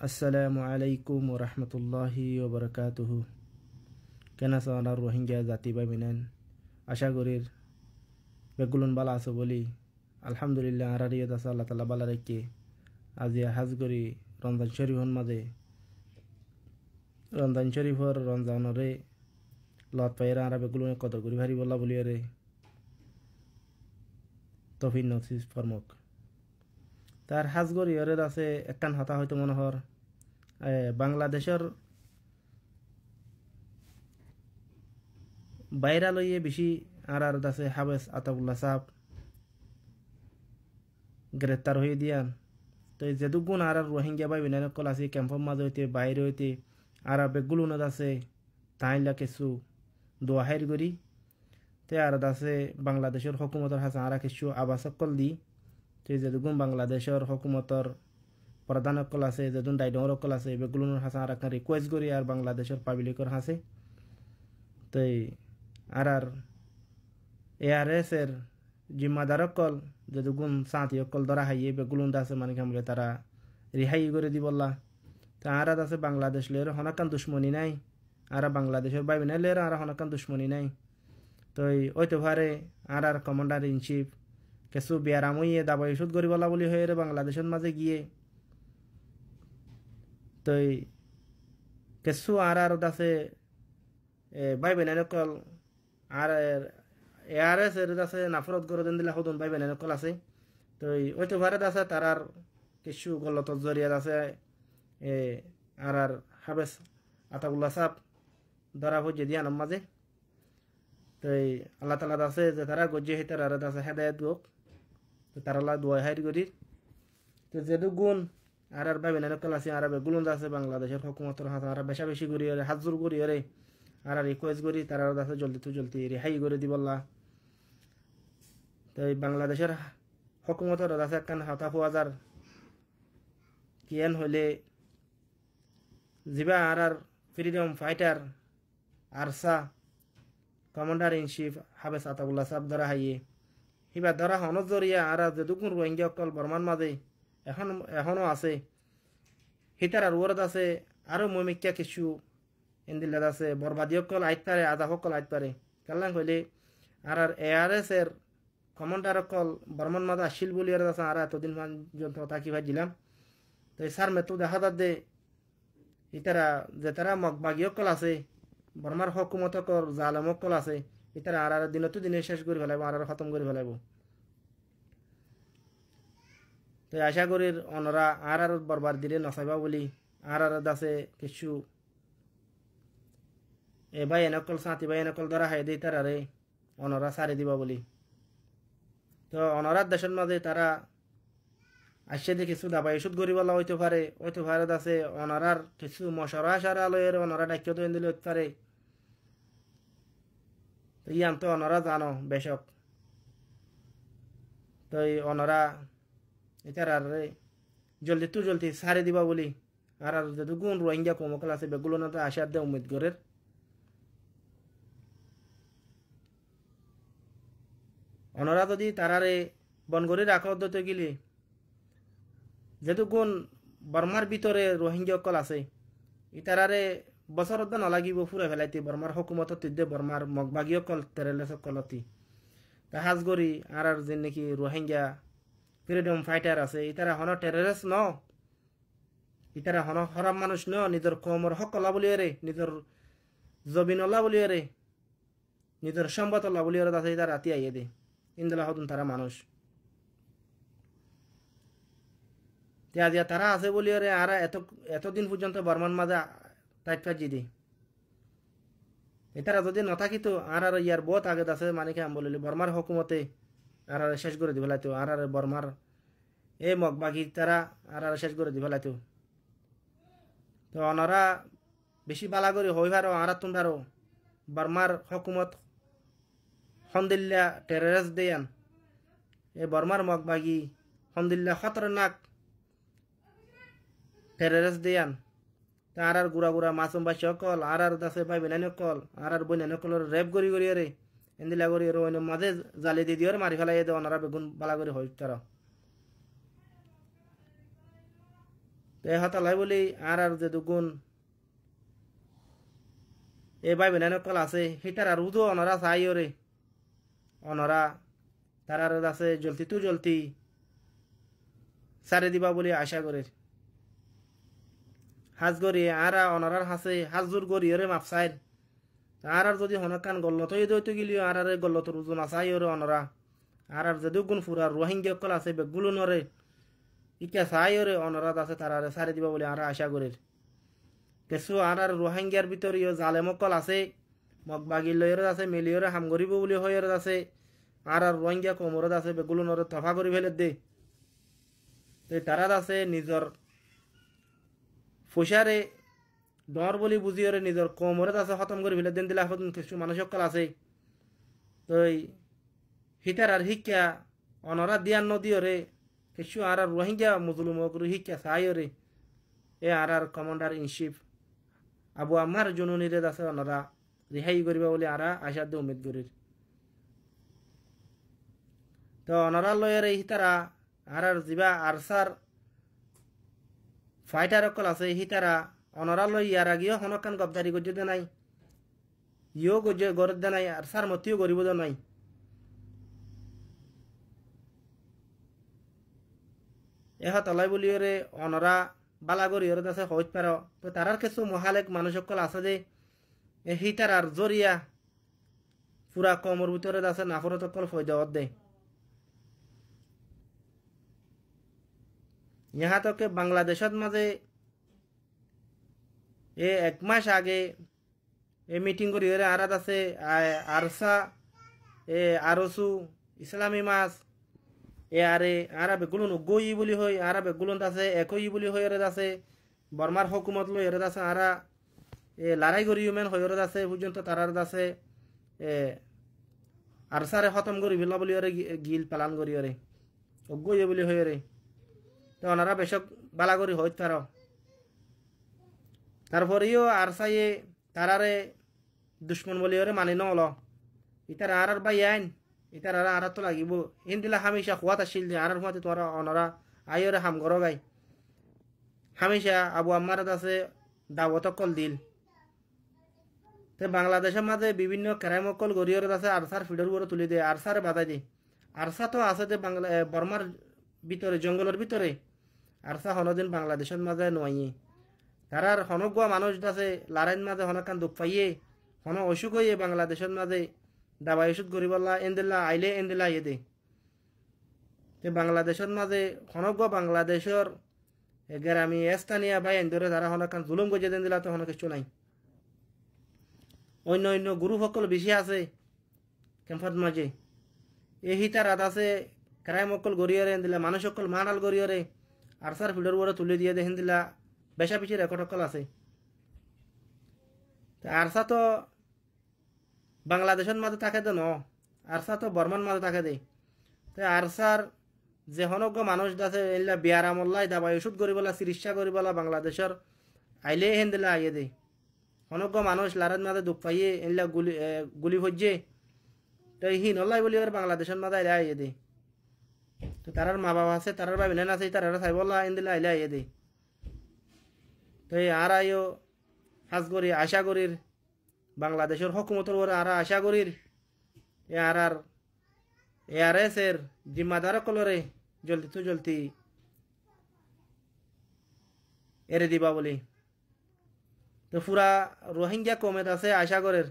আসসালামু আলাইকুম ওরহমতুল্লাহি ওবরকাতুহু। কেন আছেন আর রোহিঙ্গা জাতি বা মিনেন? আশা করি বেগুলুন বালা আছে বলি আলহামদুলিল্লাহ আর আছে আল্লাহ তালা বালা রেখে আজি হাজ করি রমজান শরীফর মাঝে রমজান শরীফর রমজানরে লত পাইরা আর বেগুলুনে কদর করি ভারি বলা বলি রে তফিন নসিস ফরমক তার হাজ করি ওরে আছে একখান হতা হয়তো মনে হর বাংলাদেশের বাইরা লইয়ে বেশি আর আছে হাবেস আতাবুল্লাহ সাহ গ্রেপ্তার হয়ে দিয়ান। তো যেদুগুণ আর রোহিঙ্গা বা বিনান কল আছে ক্যাম্পের মাঝে হইতে বাইরে হইতে আর বেগুলো নদ আছে তাইলা কিছু দোয়াহাইর করি তে আর আছে বাংলাদেশের হকুমতর হাসা আর কিছু আবাসকল দি তো যেদুগুণ বাংলাদেশের হকুমতর প্রধান অকল আছে যেদুন দায়িত্বর অকল আছে বেগুলোর হাসা আর একটা রিকোয়েস্ট করি আর বাংলাদেশের পাবলিকর হাসে তো আর ARS এর জিম্মাদার অকল যেদুগুণ সাঁতি অকল ধরা হাইয়ে বেগুলুন আছে মানে কামলে তারা রিহাই করে দিবল্লা তা আর আছে বাংলাদেশ লের হনাকান দুশ্মনী নাই আর বাংলাদেশের বাইবে না লের আর হনাকান দুশ্মনী নাই। তো ওই তো ভারে আর কমান্ডার ইন চিফ কিছু বিয়ারামইয়ে দাবা ইস্যুত করিবলা বলি হয়ে রে বাংলাদেশের মাঝে গিয়ে তো কিছু আর আছে বাইবে না অকল আর ARS এর আছে নাফরত করে দেন দিলা হদন ভাই বেনেন কল আছে। তো ওই তো ভারত আছে তার কিছু গলত জরিয়াত আছে আর হাবেস আতাউল্লাহ সাহ ধরা হয়ে দিয়া নাম মাঝে। তো আল্লাহ তালা আছে যে তারা গজ্জে হিতার আর আছে হেদায়ত হোক তো তার আল্লাহ দোয়া হাইর করি তো যেদু গুণ আর ভাই বেনেন কল আছে আর বেগুলুন আছে বাংলাদেশের হকুমতর হাত আর বেশা বেশি করি হাজুর করি রে আর রিকোয়েস্ট করি তারা আছে জলদি রেহাই করে দিবল্লা। তো বাংলাদেশের হকুমতর আছে একখান হতা হাজার কিয়ান হইলে জিবা আর freedom fighter ARSA commander in chief হাবেস আতাউল্লাহ সাহ ধরা হাইয়ে হিবা ধরা হনত জরিয়া আর যেদুকুন রোহিঙ্গা অকল বর্মান মাঝে এখনো আছে হিতার আর ওরত আছে আরো মমিকা কিছু ইন্দিল্লাদ আছে বরবাদী অকল আইত পারে আধা সকল আইত পারে কাল্লাং হইলে আর ARS এর কমান্ডার অকল বর্মন মাদা আসিল বলি আর আছে আর এতদিন পর্যন্ত তাকি ভাই দিলাম। তো স্যার মেতো দেখা দে ইতারা যে তারা মগবাগী অকল আছে বর্মার হকুমত অকল জালেম অকল আছে ইতারা আর দিনতো দিনে শেষ করে ফেলাইব আর খতম করে ফেলাইব। তো আশা করি অনরা আর বরবার দিলে নচাইবা বলি আর আছে কিছু ভাই এনেকল সাঁতি ভাই এনেকল ধরা হাই দিই তারারে অনরা সারি দিবা বলি। তো অনারার দেশের মাঝে তারা আসছে দিয়ে কিছু দাবা ইস্যুত করিবলা হইতে পারে আছে অনারার কিছু মশরা সারা লয়ের অনারা ডাক্য তো দিলে হইতে পারে ইয়ান তো অনারা জানো বেশক। তো অনারা এটার আর জলদি সারি দিবা বলি আর যদি গুণ রোহিঙ্গা কমকল আছে বেগুলো না তো আশার দে উম্মিদ করে অনরা যদি তারারে বন করে রাখা হতে গেলে যেহেতু কোন বর্মার ভিতরে রোহিঙ্গা অকল আছে ইতারারে বছরত নালাগিব ফুরে ফেলাইতে বর্মার হকুমত তিদ্দে বর্মার মগবাগী অকল তেরেলে সকলতি তা হাজ করি আর যে নাকি রোহিঙ্গা ফ্রিডম ফাইটার আছে ইতারা হন টেররিস্ট ন ইতারা হন হরাম মানুষ ন নিজের কমর হকলা বলিয়ে রে নিজের জবিনলা বলিয়ে রে নিজের সম্পদলা বলিয়ে আছে ইতারা রাতি আইয়ে দে ইন্দলা হতুন তারা মানুষ দিয়া তারা আছে বলিয়ে রে আর এতদিন পর্যন্ত বর্মান মাঝে টাইট কাজি দি এটারা যদি নথাকিত আর ইয়ার বহুত আগে আছে মানে কি আমি বলিলি বর্মার হকুমতে আর শেষ করে দিব লাইতো আর বর্মার এই মগবাগি তারা আর শেষ করে দিব লাইতো। তো ওনারা বেশি বালা করে হইবারও আর তোমরারও বর্মার হকুমত হন্দিল্লা টেররিস্ট দেয়ান এই বর্মার মগবাগি হন্দিল্লা খতরনাক টেররিস্ট দেয়ান তার আর গুড়া মাসুম বাসী অকল আর দাসে ভাই বেনানি অকল আর বইনানি অকল রেপ করি রে এন্দিলা করি ওই মাঝে জালি দিয়ে দিয়ে মারি ফেলাই দে ওনারা বেগুন বালা করে হয় তারা। তো হতালাই বলি আর যে দুগুণ এ ভাই বেনান কল আছে হিটার আর উদো অনরা চাই রে অনরা তারার আছে জলতি তু জলতি সারে দিবা বলে আশা করে হাজ গড়ি আর অনরার হাসে হাজুর গড়ি রে মাপসাইল আর যদি হনকান গল্লত দইতে গেলি আর গল্লতর ওজন আসাই রে অনরা আর যদি গুণ ফুরার রোহিঙ্গা কল আছে বেগুলো নরে ইকা চাই রে অনরা আছে তারারে সারে দিবা বলে আর আশা করে কিছু আর রোহিঙ্গার ভিতর ইয়ে জালেমকল আছে মগবাগির লয়ের আছে মিলিয়রে হাম গরিব বলে হয়ের আছে আর রোহিঙ্গা কোমরত আছে বেগুলো নরে তফা করে ফেলে দে তো তারা আছে নিজর ফুসারে ডর বলি বুঝিওরে নিজর কোমরত আছে খতম করে ফেলে দেন দিলে এখন কিছু মানুষকল আছে তো হিতার আর শিক্ষা অনরা দিয়ান নদীরে কিছু আর রোহিঙ্গা মুজলুম শিক্ষা চাইরে এ আর কমান্ডার ইন চিফ আবু আম্মার জননীরে আছে অনরা রেহাই করিবা বলে আর আশা দিয়ে উমেদ করির তো অনরা লয়ের হিতারা আর যা আরসার ফাইটার অকল আছে হিতারা অনরা লই ইয়ার আগেও হনকান গবদারি গজ্জে নাই ইও গজ্জে গরদ দে নাই আরসার মতিও গরিব দে নাই এহ তলাই বলিওরে অনরা বালাগরি ওর আছে হইত পার তো তারার কিছু মহালেক মানুষ সকল আছে যে হিতার আর জরিয়া পুরা কমর ভিতরে আছে নাফরত সকল ফয়দা দেয় ইহা তোকে বাংলাদেশত মাঝে এক মাস আগে মিটিং করি আরাত আছে আরসা আরসু ইসলামী মাস আরে আরা বেগুলন গই বলি হয় আরা বেগুলন আছে একই বলি হয় আছে বর্মার হকুমত লই আছে আরা লড়াই করি মেন হয় আছে পর্যন্ত তারার আছে আরসারে খতম করি ফেলা বলি গিল পালন করি গই বলি হয় তো ওনারা বেশক বালা করি হইত পার তারপরেও আরসাইয়ে তারারে দুশ্মন বলি মানি নল ইতার আর বাই আইন ইতার আর তো লাগিব হিন্দিলা হামেশা খোয়াত আসিল যে আর হুয়াতে তোরা অনরা আইরে হাম গর গাই হামেশা আবু আম্মার আছে দাওয়াত কল দিল তে বাংলাদেশের মাঝে বিভিন্ন ক্রাইমকল গরিয়র আছে আরসার ফিডার উপরে তুলে দেয় আরসারে বাধা দেয় আরসা তো আছে যে বাংলা বর্মার ভিতরে জঙ্গলের ভিতরে আরসা হনদিন বাংলাদেশের মাঝে নয় তারার হনগুয়া মানুষ আছে লারাইন মাঝে হনকান দুঃখ পাইয়ে হন অসুখ হইয়ে বাংলাদেশের মাঝে দাবাই ওষুধ গরিবাল্লা এন্দিল্লা আইলে এন্দিল্লা ইয়ে দে বাংলাদেশের মাঝে হনগুয়া বাংলাদেশের গ্রামী স্থানীয় ভাই এন্দরে তারা হনকান জুলুম গজে দেন দিলা তো হন কিছু নাই অন্য অন্য গুরু সকল বেশি আছে ক্যাম্পত মাঝে এই হিতার রাত আছে ক্রাইম অকল গড়িয়রে দিলা মানুষ সকল মানাল গড়িয়রে আরসার ফিডর বড় তুলে দিয়ে দেখেন দিলা বেশা পিছিয়ে রেকর্ড অকল আছে আরসা তো বাংলাদেশের মাঝে থাকে তো ন আরসা তো বর্মান মাঝে থাকে দে তো আরসার যে হনজ্ঞ মানুষ আছে এলা বিয়ার আমল্লাই দাবাই ওষুধ করিবলা চিকিৎসা করিবলা বাংলাদেশের আইলে হেন দিলা আইয়ে দে হনজ্ঞ মানুষ লারাত মাঝে দুঃখ পাইয়ে এলা গুলি হজ্জে তো হি নল্লাই বলি বাংলাদেশের মাঝে আইলে আইয়ে দে তো তারার মা বাবা আছে তারার ভাই বোন আছে তারা চাইবলা এন দিলে আইলে আইয়ে দে তো আর আইও হাজ করি আশা করির বাংলাদেশের হকুমতর ওরা আর আশা করির আর ARS এর জিম্মাদার কলরে জলদি তো জলদি এরে দিবা বলি তো পুরা রোহিঙ্গা কমেত আছে আশা করের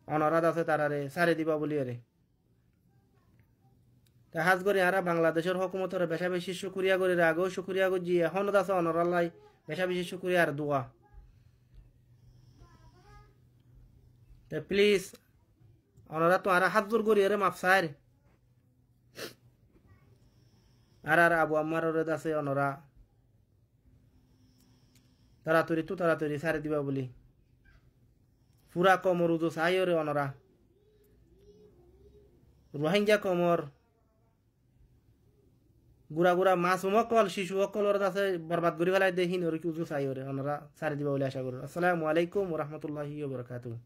অনারাত আছে তারারে সারে দিবা বলি এরে তা হাজ করে আর বাংলাদেশের হকুমতরে বেশা বেশি শুক্রিয়া করে আগেও শুক্রিয়া করছি এখনো আছে অনরাল্লাই বেশা বেশি শুক্রিয়া আর দোয়া তো প্লিজ অনরা তো আর হাত জোর করি মাপ সার আর আবু আম্মার আছে অনরা তাড়াতাড়ি সারে দিবা বলি পুরা কমর উজো চাই রে অনরা রোহিঙ্গা কমর গুড়া গুড়া মাছ অকল শিশু অকল আছে বরবাদ করে ফেলাই দেখি উজু চাই রে অনরা সারে দিবা বলে আশা করি। আসসালামু আলাইকুম ওয়া রাহমাতুল্লাহি ওয়া বারাকাতুহু।